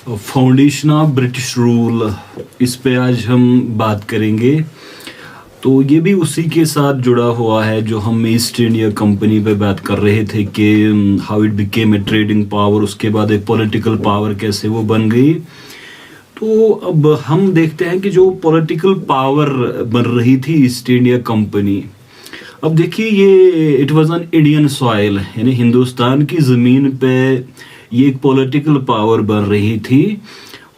Foundation of British rule, इस पे आज हम बात करेंगे। तो ये भी उसी के साथ जुड़ा हुआ है जो हम ईस्ट इंडिया कंपनी पे बात कर रहे थे कि how it became a trading power, उसके बाद एक पॉलिटिकल पावर कैसे वो बन गई। तो अब हम देखते हैं कि जो पॉलिटिकल पावर बन रही थी ईस्ट इंडिया कंपनी, अब देखिए ये it was an Indian soil, यानी हिंदुस्तान की ज़मीन पे ये एक पॉलिटिकल पावर बन रही थी।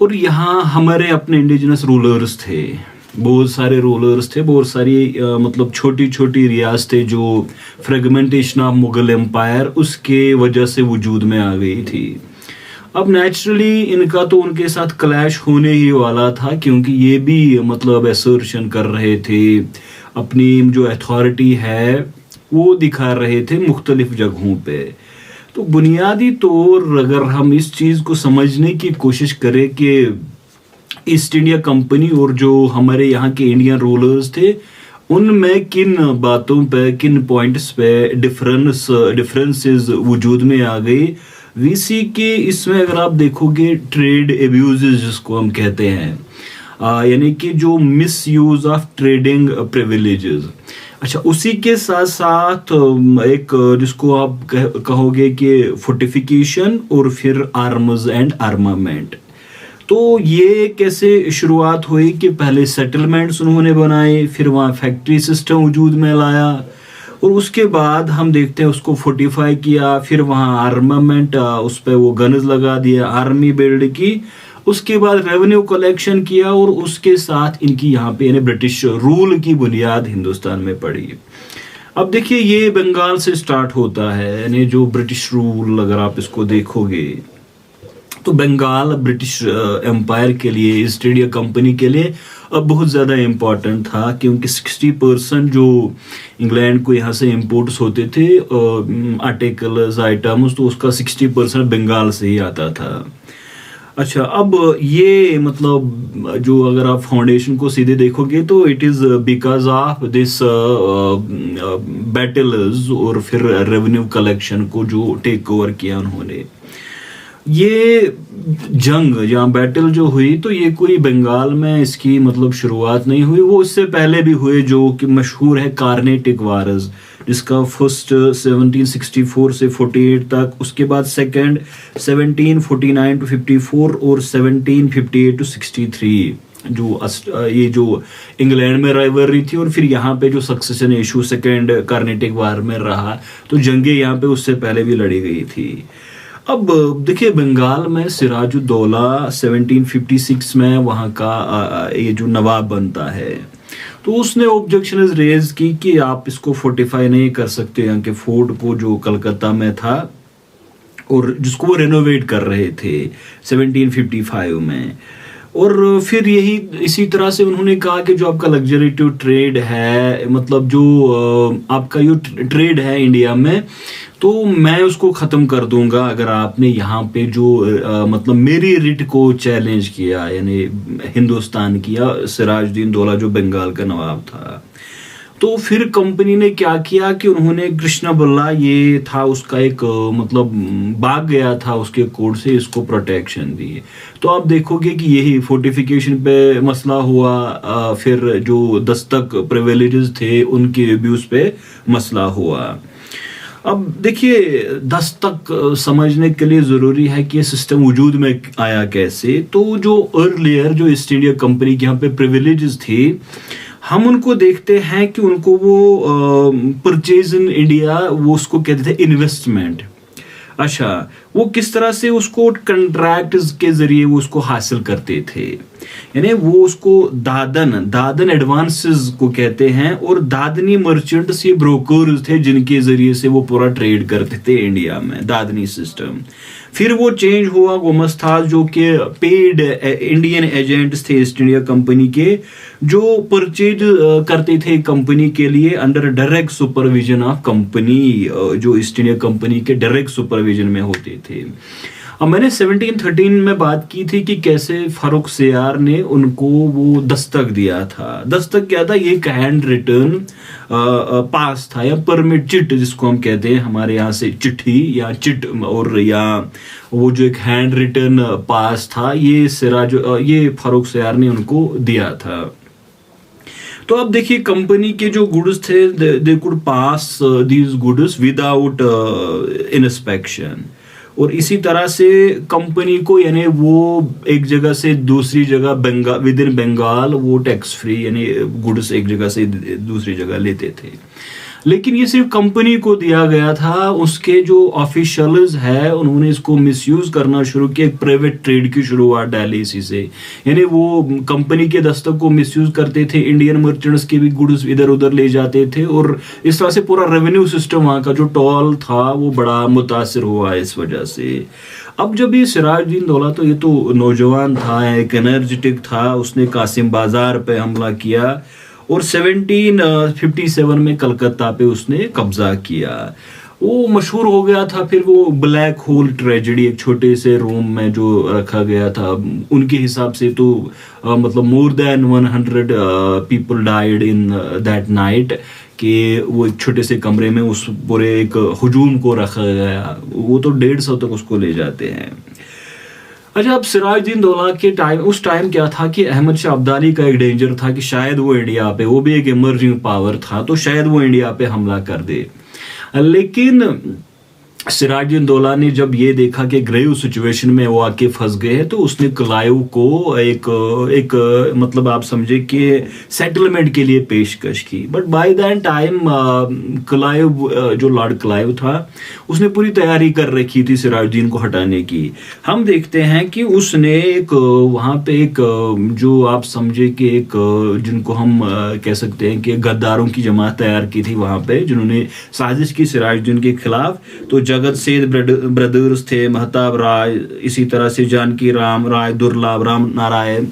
और यहाँ हमारे अपने इंडिजिनस रूलर्स थे, बहुत सारे रूलर्स थे, बहुत सारी मतलब छोटी छोटी रियासतें जो फ्रेगमेंटेशन ऑफ मुगल एम्पायर उसके वजह से वजूद में आ गई थी। अब नेचुरली इनका तो उनके साथ क्लैश होने ही वाला था, क्योंकि ये भी मतलब असर्शन कर रहे थे, अपनी जो अथॉरिटी है वो दिखा रहे थे मुख्तलिफ जगहों पे। तो बुनियादी तौर अगर हम इस चीज़ को समझने की कोशिश करें कि ईस्ट इंडिया कंपनी और जो हमारे यहाँ के इंडियन रूलर्स थे उनमें किन बातों पे, किन पॉइंट्स पे डिफरेंसेस वजूद में आ गई, वीसी के इसमें अगर आप देखोगे ट्रेड एब्यूजेस जिसको हम कहते हैं, यानी कि जो miss use of trading privileges. अच्छा, उसी के साथ साथ एक जिसको आप कहोगे कि फोर्टिफिकेशन और फिर आर्म्स एंड आर्मामेंट। तो ये कैसे शुरुआत हुई कि पहले सेटलमेंट्स उन्होंने बनाए, फिर वहाँ फैक्ट्री सिस्टम वजूद में लाया, और उसके बाद हम देखते हैं उसको फोर्टिफाई किया, फिर वहाँ आर्मामेंट उस पर वो गन्स लगा दिया, आर्मी बिल्ड की, उसके बाद रेवेन्यू कलेक्शन किया, और उसके साथ इनकी यहाँ पे यानी ब्रिटिश रूल की बुनियाद हिंदुस्तान में पड़ी। अब देखिए ये बंगाल से स्टार्ट होता है, यानी जो ब्रिटिश रूल अगर आप इसको देखोगे तो बंगाल ब्रिटिश एम्पायर के लिए, ईस्ट इंडिया कंपनी के लिए अब बहुत ज़्यादा इम्पॉर्टेंट था, क्योंकि 60% जो इंग्लैंड को यहाँ से इम्पोर्ट्स होते थे आर्टिकल्स आइटम्स, तो उसका 60% बंगाल से ही आता था। अच्छा, अब ये मतलब जो अगर आप फाउंडेशन को सीधे देखोगे तो it is because of this battles और फिर रेवेन्यू कलेक्शन को जो टेक ओवर किया उन्होंने। ये जंग या बैटल जो हुई तो ये कोई बंगाल में इसकी मतलब शुरुआत नहीं हुई, वो इससे पहले भी हुए जो कि मशहूर है कार्नेटिक वार्स, जिसका फर्स्ट 1764 से 48 तक, उसके बाद सेकंड 1749 टू 54 और 1758 टू 63 जो ये जो इंग्लैंड में राइवलरी थी, और फिर यहाँ पे जो सक्सेशन इशू सेकंड कार्नेटिक वार में रहा, तो जंगे यहाँ पे उससे पहले भी लड़ी गई थी। अब देखिए बंगाल में सिराजुद्दौला 1756 में वहाँ का ये जो नवाब बनता है, तो उसने ऑब्जेक्शन रेज की कि आप इसको फोर्टिफाई नहीं कर सकते, यहाँ के फोर्ट को जो कलकत्ता में था और जिसको वो रेनोवेट कर रहे थे 1755 में। और फिर यही इसी तरह से उन्होंने कहा कि जो आपका लग्जरेटिव ट्रेड है, मतलब जो आपका जो ट्रेड है इंडिया में, तो मैं उसको ख़त्म कर दूंगा अगर आपने यहाँ पे जो मतलब मेरी रिट को चैलेंज किया, यानी हिंदुस्तान किया, सिराजुद्दीन दौला जो बंगाल का नवाब था। तो फिर कंपनी ने क्या किया कि उन्होंने कृष्णा बल्ला ये था उसका एक मतलब भाग गया था उसके कोर्ट से, इसको प्रोटेक्शन दी। तो आप देखोगे कि यही फोर्टिफिकेशन पे मसला हुआ, फिर जो दस्तक प्रिविलेजेस थे उनके अब्यूज पे मसला हुआ। अब देखिए दस्तक समझने के लिए ज़रूरी है कि ये सिस्टम वजूद में आया कैसे। तो जो अर्लियर जो ईस्ट इंडिया कंपनी के यहाँ पे प्रिविलेजेस थे, हम उनको देखते हैं कि उनको वो परचेज इन इंडिया, वो उसको कहते थे इन्वेस्टमेंट। अच्छा, वो किस तरह से उसको कंट्रैक्ट के जरिए वो उसको हासिल करते थे, यानी वो उसको दादन एडवांसेस को कहते हैं, और दादनी मर्चेंट्स ये ब्रोकर्स थे जिनके जरिए से वो पूरा ट्रेड करते थे इंडिया में, दादनी सिस्टम। फिर वो चेंज हुआ गोमस्ताज जो कि पेड इंडियन एजेंट्स थे ईस्ट इंडिया कंपनी के, जो परचेज करते थे कंपनी के लिए under direct supervision of company, जो ईस्ट इंडिया कंपनी के डायरेक्ट सुपरविजन में होते थे। अब मैंने 1713 में बात की थी कि कैसे फारूक सियार ने उनको वो दस्तक दिया था। दस्तक क्या था? ये एक हैंड रिटन पास था या परमिट चिट जिसको हम कहते हैं हमारे यहाँ से चिट्ठी या चिट, और या वो जो एक हैंड रिटन पास था ये फारूक सियार ने उनको दिया था। तो अब देखिए कंपनी के जो गुड्स थे they could pass these goods without inspection, और इसी तरह से कंपनी को यानी वो एक जगह से दूसरी जगह विद इन बंगाल वो टैक्स फ्री यानी गुड्स एक जगह से दूसरी जगह लेते थे। लेकिन ये सिर्फ कंपनी को दिया गया था, उसके जो ऑफिशियल्स है उन्होंने इसको मिसयूज करना शुरू किया। एक प्राइवेट ट्रेड की शुरुआत डाली इसी से, यानी वो कंपनी के दस्तक को मिसयूज करते थे, इंडियन मर्चेंट्स के भी गुड्स इधर उधर ले जाते थे, और इस तरह से पूरा रेवेन्यू सिस्टम वहाँ का जो टोल था वो बड़ा मुतासिर हुआ इस वजह से। अब जब ये सिराजुद्दीन दौला, तो ये तो नौजवान था, एक एनर्जेटिक था, उसने कासिम बाजार पे हमला किया और 1757 में कलकत्ता पे उसने कब्जा किया। वो मशहूर हो गया था फिर वो ब्लैक होल ट्रेजेडी, एक छोटे से रूम में जो रखा गया था। उनके हिसाब से तो मतलब more than 100 people died in that night, कि वो एक छोटे से कमरे में उस पूरे एक हुजूम को रखा गया। वो तो 150 तक उसको ले जाते हैं। अच्छा, अब सिराजुद्दीन दौला के उस टाइम क्या था कि अहमद शाह अब्दाली का एक डेंजर था कि शायद वो इंडिया पे, वो भी एक इमर्जिंग पावर था, तो शायद वो इंडिया पे हमला कर दे। लेकिन सिराजुद्दीन दौला ने जब ये देखा कि ग्रेव सिचुएशन में वो आके फंस गए हैं, तो उसने क्लाइव को एक मतलब आप समझे कि सेटलमेंट के लिए पेशकश की। But by that time Clive जो लॉर्ड क्लाइव था उसने पूरी तैयारी कर रखी थी सिराजुद्दीन को हटाने की। हम देखते हैं कि उसने एक वहाँ पे एक जो आप समझे कि एक जिनको हम कह सकते हैं कि गद्दारों की जमात तैयार की थी वहाँ पे, जिन्होंने साजिश की सिराजुद्दीन के खिलाफ। तो जगत सेठ ब्रदर्स थे, महताब राय, इसी तरह से जानकी राम राय, दुर्लभ राम नारायण,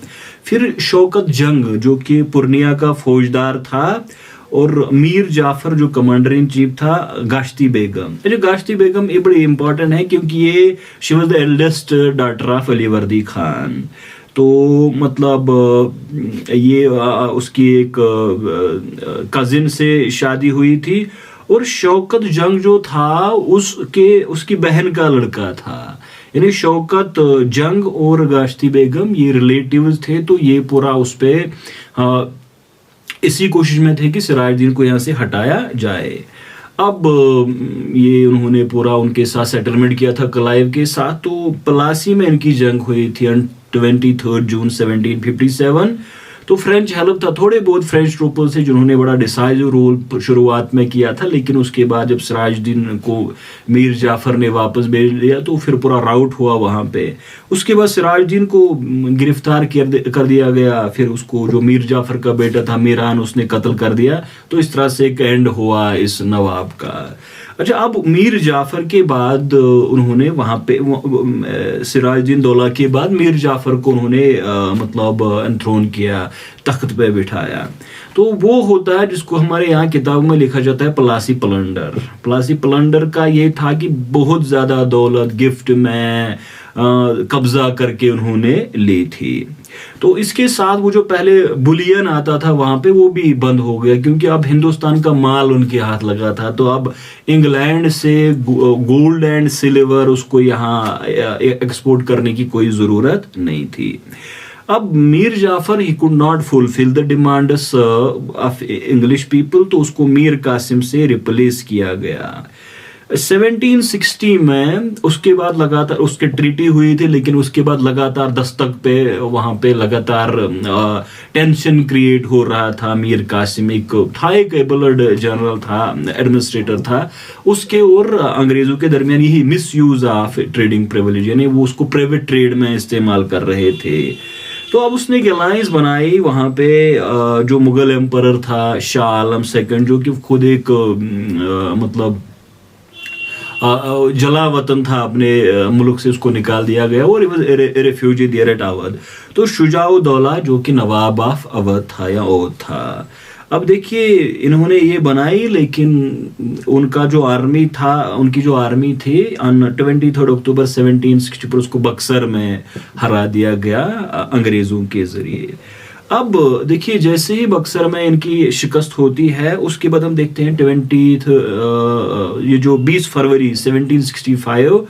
फिर शौकत जंग जो कि पूर्णिया का फौजदार था, और मीर जाफर जो कमांडर इन चीफ था, गाश्ती बेगम। जो गाश्ती बेगम ये बड़ी इंपॉर्टेंट है क्योंकि ये she was the eldest daughter of Alivardi Khan. तो मतलब ये उसकी एक कजिन से शादी हुई थी, और शौकत जंग जो था उसकी बहन का लड़का था। यानी शौकत जंग और गाश्ती बेगम ये रिलेटिव्स थे। तो ये पूरा उस पे इसी कोशिश में थे कि सिराजुद्दीन को यहाँ से हटाया जाए। अब ये उन्होंने पूरा उनके साथ सेटलमेंट किया था क्लाइव के साथ। तो प्लासी में इनकी जंग हुई थी 23 जून 1757। तो फ्रेंच हेल्प था, थोड़े बहुत फ्रेंच ट्रूपर्स थे जिन्होंने बड़ा डिसाइसिव रोल शुरुआत में किया था, लेकिन उसके बाद जब सिराजुद्दीन को मीर जाफर ने वापस भेज दिया तो फिर पूरा राउट हुआ वहाँ पे। उसके बाद सिराजुद्दीन को गिरफ्तार कर दिया गया, फिर उसको जो मीर जाफर का बेटा था मीरान उसने कत्ल कर दिया। तो इस तरह से एक एंड हुआ इस नवाब का। अच्छा, अब मीर जाफर के बाद उन्होंने वहाँ पे सिराजुद्दीन दौला के बाद मीर जाफर को उन्होंने मतलब एंथ्रोन किया, तख्त पे बिठाया। तो वो होता है जिसको हमारे यहाँ किताब में लिखा जाता है प्लासी प्लंडर। प्लासी प्लंडर का ये था कि बहुत ज़्यादा दौलत गिफ्ट में कब्जा करके उन्होंने ली थी। तो इसके साथ वो जो पहले बुलियन आता था वहां पे वो भी बंद हो गया, क्योंकि अब हिंदुस्तान का माल उनके हाथ लगा था। तो अब इंग्लैंड से गोल्ड एंड सिल्वर उसको यहाँ एक्सपोर्ट करने की कोई ज़रूरत नहीं थी। अब मीर जाफर ही could not fulfil the demands of English people, तो उसको मीर कासिम से रिप्लेस किया गया 1760 में। उसके बाद लगातार उसके ट्रीटी हुई थी, लेकिन उसके बाद लगातार दस्तक पे वहाँ पे लगातार टेंशन क्रिएट हो रहा था। मीर कासिम एक एबल्ड जनरल था, एडमिनिस्ट्रेटर था, उसके और अंग्रेजों के दरमियान यही miss use of trading privilege, यानी वो उसको प्राइवेट ट्रेड में इस्तेमाल कर रहे थे। तो अब उसने एक अलायंस बनाई वहाँ पे जो मुगल एम्परर था शाह आलम सेकंड, जो कि खुद एक मतलब जला वतन था, अपने मुल्क से उसको निकाल दिया गया और रेफ्यूजी दियर एट अवध। तो शुजाउद्दौला जो कि नवाब ऑफ अवध था या ओध था। अब देखिए इन्होंने ये बनाई, लेकिन उनका जो आर्मी था, उनकी जो आर्मी थी, ऑन 23 अक्टूबर 1760 पर उसको बक्सर में हरा दिया गया अंग्रेजों के जरिए। अब देखिए जैसे ही बक्सर में इनकी शिकस्त होती है, उसके बाद हम देखते हैं ये जो 20 फरवरी 1765,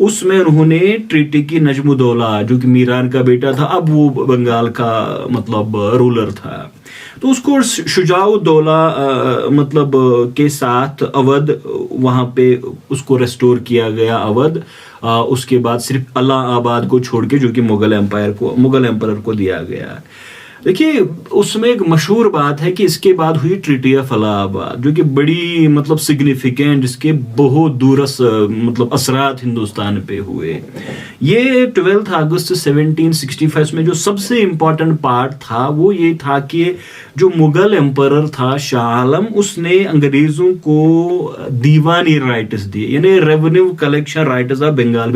उसमें उन्होंने ट्रीटी की नजमुद्दौला, जो कि मीरान का बेटा था, अब वो बंगाल का मतलब रूलर था, तो उसको शुजाउद्दौला मतलब के साथ अवध, वहां पे उसको रेस्टोर किया गया अवध। उसके बाद सिर्फ इलाहाबाद को छोड़ के, जो कि मुगल एम्पायर को दिया गया। देखिए उसमें एक मशहूर बात है कि इसके बाद हुई ट्रीटी ऑफ इलाहाबाद, जो कि बड़ी मतलब सिग्निफिकेंट, जिसके बहुत दूरस मतलब असरात हिंदुस्तान पे हुए। ये 12 अगस्त 1765 में जो सबसे इंपॉर्टेंट पार्ट था वो ये था कि जो मुगल एम्परर था शाह आलम, उसने अंग्रेजों को दीवानी राइट्स दिए, यानी revenue collection rights of Bengal,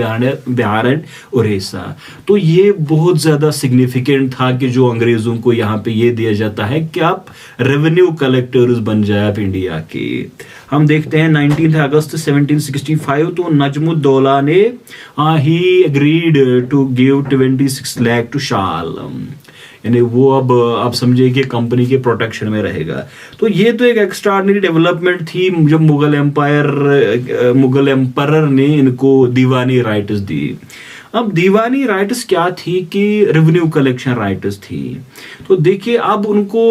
Bihar and Orissa. तो ये बहुत ज्यादा सिग्निफिकेंट था कि जो अंग्रेजों को यहाँ पे ये दिया जाता है कि आप रेवेन्यू कलेक्टर्स बन जाए आप इंडिया के। हम देखते हैं 19 अगस्त 1765, तो नजमुद्दौला ने ही agreed to give 26 lakh to Shah Alam, यानी वो अब आप समझिए कि कंपनी के प्रोटेक्शन में रहेगा। तो ये तो एक एक्स्ट्राऑर्डिनरी डेवलपमेंट थी जब मुगल एम्परर ने इनको दीवानी राइट्स दी। अब दीवानी राइट्स क्या थी कि रेवेन्यू कलेक्शन राइट्स थी। तो देखिए अब उनको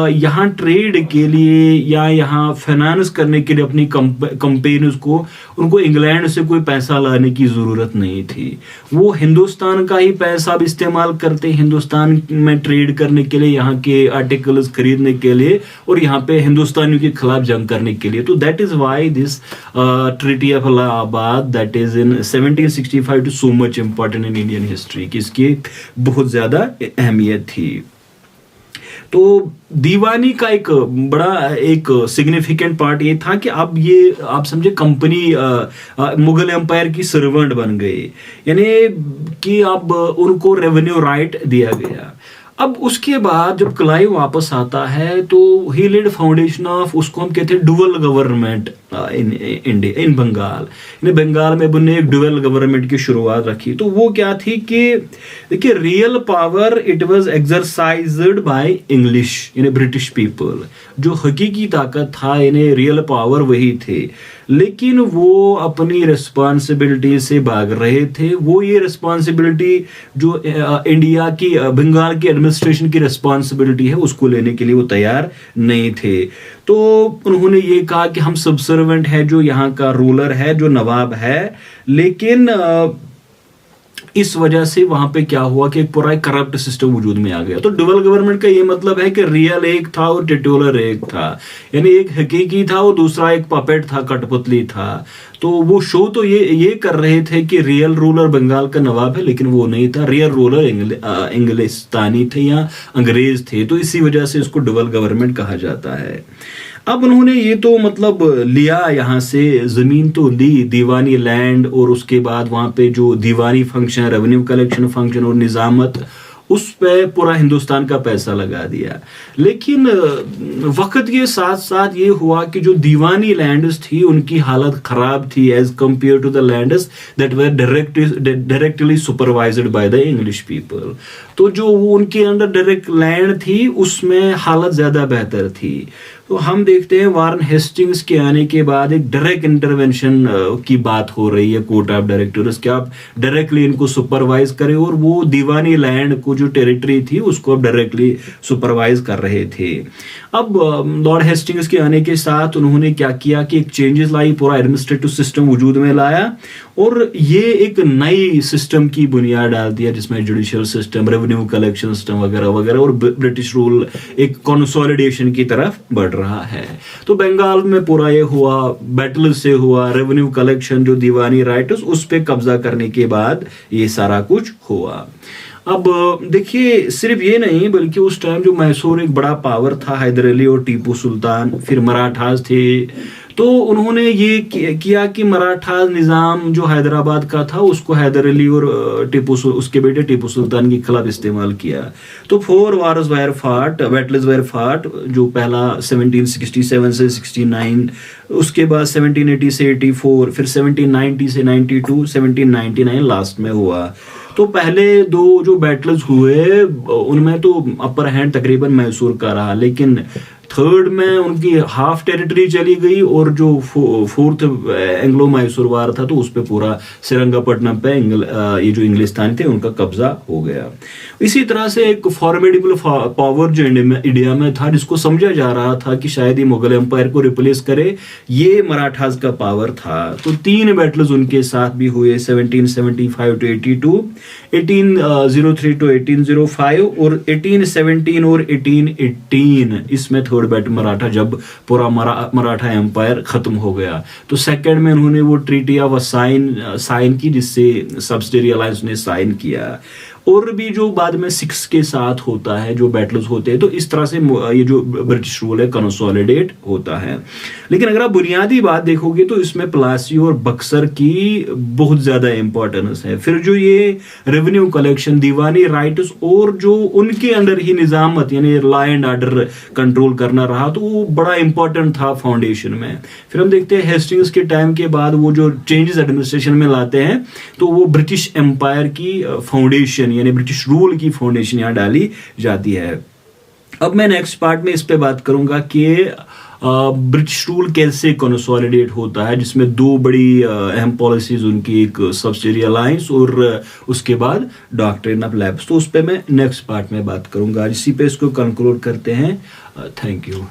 यहाँ ट्रेड के लिए या यहाँ फाइनेंस करने के लिए अपनी कंपनीज को, उनको इंग्लैंड से कोई पैसा लाने की जरूरत नहीं थी। वो हिंदुस्तान का ही पैसा अब इस्तेमाल करते, हिंदुस्तान में ट्रेड करने के लिए, यहाँ के आर्टिकल्स खरीदने के लिए और यहाँ पे हिंदुस्तानियों के खिलाफ जंग करने के लिए। तो that is why this treaty of Allahabad that is in 1765 too so much important in Indian history, कि इसकी बहुत ज्यादा अहमियत थी। तो दीवानी का एक बड़ा एक सिग्निफिकेंट पार्ट ये था कि अब ये आप समझे कंपनी मुगल एम्पायर की सर्वेंट बन गई, यानी कि अब उनको रेवेन्यू राइट दिया गया। अब उसके बाद जब क्लाइव वापस आता है तो ही लेड फाउंडेशन ऑफ, उसको हम कहते हैं डुअल गवर्नमेंट इन इंडिया, इन बंगाल। बंगाल में उन्होंने एक डुअल गवर्नमेंट की शुरुआत रखी। तो वो क्या थी कि देखिए real power it was exercised by English, यानी ब्रिटिश पीपल। जो हकीकी ताकत था, यानी रियल पावर वही थे, लेकिन वो अपनी रिस्पॉन्सिबिलिटी से भाग रहे थे। वो ये रिस्पॉन्सिबिलिटी जो इंडिया की बंगाल की एडमिनिस्ट्रेशन की रिस्पॉन्सिबिलिटी है उसको लेने के लिए वो तैयार नहीं थे। तो उन्होंने ये कहा कि हम सबसर्वेंट है, जो यहाँ का रूलर है, जो नवाब है, लेकिन इस वजह से वहां पे क्या हुआ कि एक पूरा करप्ट सिस्टम वजूद में आ गया। तो डुअल गवर्नमेंट का ये मतलब है कि रियल एक था और टिटुलर एक था, यानी एक हकीकी था और दूसरा एक पपेट था, कठपुतली था। तो वो शो तो ये कर रहे थे कि रियल रूलर बंगाल का नवाब है, लेकिन वो नहीं था, रियल रूलर इंग्लिस्तानी थे या अंग्रेज थे। तो इसी वजह से इसको डुअल गवर्नमेंट कहा जाता है। अब उन्होंने ये तो मतलब लिया, यहाँ से जमीन तो ली, दीवानी लैंड, और उसके बाद वहां पे जो दीवानी फंक्शन, रेवेन्यू कलेक्शन फंक्शन और निजामत, उस पे पूरा हिंदुस्तान का पैसा लगा दिया। लेकिन वक्त के साथ साथ ये हुआ कि जो दीवानी लैंड्स थी उनकी हालत खराब थी as compare to the lands that were directly supervised by the English people. तो जो वो उनके अंडर डायरेक्ट लैंड थी उसमें हालत ज्यादा बेहतर थी। तो हम देखते हैं वारन हेस्टिंग्स के आने के बाद एक डायरेक्ट इंटरवेंशन की बात हो रही है कोर्ट ऑफ डायरेक्टर्स, कि आप डायरेक्टली इनको सुपरवाइज करें, और वो दीवानी लैंड को जो टेरिटरी थी उसको अब डायरेक्टली सुपरवाइज कर रहे थे। अब लॉर्ड हेस्टिंग्स के आने के साथ उन्होंने क्या किया कि एक चेंजेस लाई, पूरा एडमिनिस्ट्रेटिव सिस्टम वजूद में लाया, और ये एक नई सिस्टम की बुनियाद डाल दिया जिसमें judicial system, revenue collection system वगैरह वगैरह, और ब्रिटिश रूल एक कंसोलिडेशन की तरफ बढ़ रहा है। तो बंगाल में पूरा ये हुआ, बैटल से हुआ, रेवेन्यू कलेक्शन जो दीवानी राइट्स उस पे कब्जा करने के बाद ये सारा कुछ हुआ। अब देखिए सिर्फ ये नहीं, बल्कि उस टाइम जो मैसूर एक बड़ा पावर था, हैदर अली और टीपू सुल्तान, फिर मराठास थे, तो उन्होंने ये किया कि मराठा निज़ाम जो हैदराबाद का था उसको हैदर अली और उसके बेटे टीपू सुल्तान के खिलाफ इस्तेमाल किया। तो 4 wars were fought, battles were fought, जो पहला 1767 से 69, उसके बाद 1780 से 84, फिर 1790 से 92, 1799 लास्ट में हुआ। तो पहले 2 जो बैटल्स हुए उनमें तो अपर हैंड तकरीबन मैसूर का रहा, लेकिन थर्ड में उनकी हाफ टेरिटरी चली गई और जो फोर्थ एंग्लो मैसूर वार था तो उस पे पूरा श्रीरंगपट्टनम पे ये जो इंग्लिस्तानी थे उनका कब्जा हो गया। इसी तरह से एक फॉर्मेडेबल पावर जो इंडिया में था, जिसको समझा जा रहा था कि शायद ये मुगल एम्पायर को रिप्लेस करे, ये मराठास का पावर था। तो 3 बैटल्स उनके साथ भी हुए, 1775 टू 82, 1803 टू 1805 और 1817 और 1818। इसमें थर्ड बैटल मराठा, जब पूरा मराठा एम्पायर खत्म हो गया। तो सेकंड में उन्होंने वो ट्रीटी ऑफ साइन की, जिससे सबसिडियरी अलायंस ने साइन किया। और भी जो बाद में 6 के साथ होता है, जो बैटल्स होते हैं, तो इस तरह से ये जो ब्रिटिश रूल है कंसोलिडेट होता है। लेकिन अगर आप बुनियादी बात देखोगे तो इसमें प्लासी और बक्सर की बहुत ज्यादा इंपॉर्टेंस है। फिर जो ये रेवेन्यू कलेक्शन, दीवानी राइट्स और जो उनके अंडर ही निजामत यानी लॉ एंड ऑर्डर कंट्रोल करना रहा, तो वो बड़ा इंपॉर्टेंट था फाउंडेशन में। फिर हम देखते हैं हेस्टिंग्स के टाइम के बाद वो जो चेंजेस एडमिनिस्ट्रेशन में लाते हैं, तो वो ब्रिटिश एम्पायर की फाउंडेशन यानी ब्रिटिश रूल की फाउंडेशन यहां डाली जाती है। अब मैं नेक्स्ट पार्ट में इस पे बात करूंगा कि ब्रिटिश रूल कैसे कंसोलिडेट होता है, जिसमें 2 बड़ी अहम पॉलिसीज उनकी, एक सबसिडियरी अलायंस और उसके बाद डॉक्ट्रिन ऑफ लैप्स। तो उस पे मैं नेक्स्ट पार्ट में बात करूंगा। इसी पे इसको कंक्लूड करते हैं। Thank you.